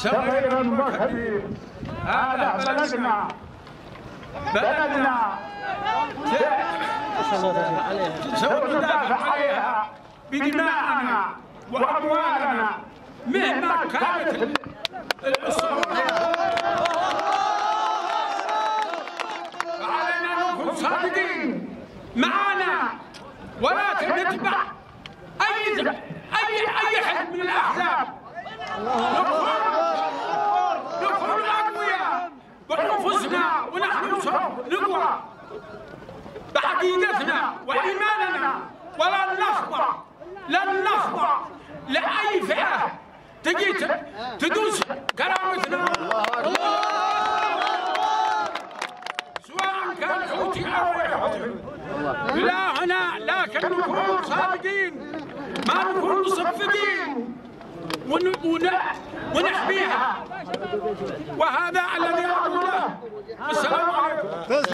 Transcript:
صغيرا وكبير. هذا بلدنا سوف ندافع عليها بدماءنا وأموالنا مهما كانت الصورة. فعلينا أن نكون صادقين معنا ولا نتبع أي حزب من الأحزاب. نكون أقوياء بأنفسنا ونحن سوف نقوى بعقيدتنا وإيماننا، لن نخضع لأي فئة تجي تدوس كرامتنا، سواء كان حوثي أو غير حوثي. لا هنا لكن نكون صادقين، ما نكون مصفقين ونحميها، وهذا الذي أقوله. السلام عليكم.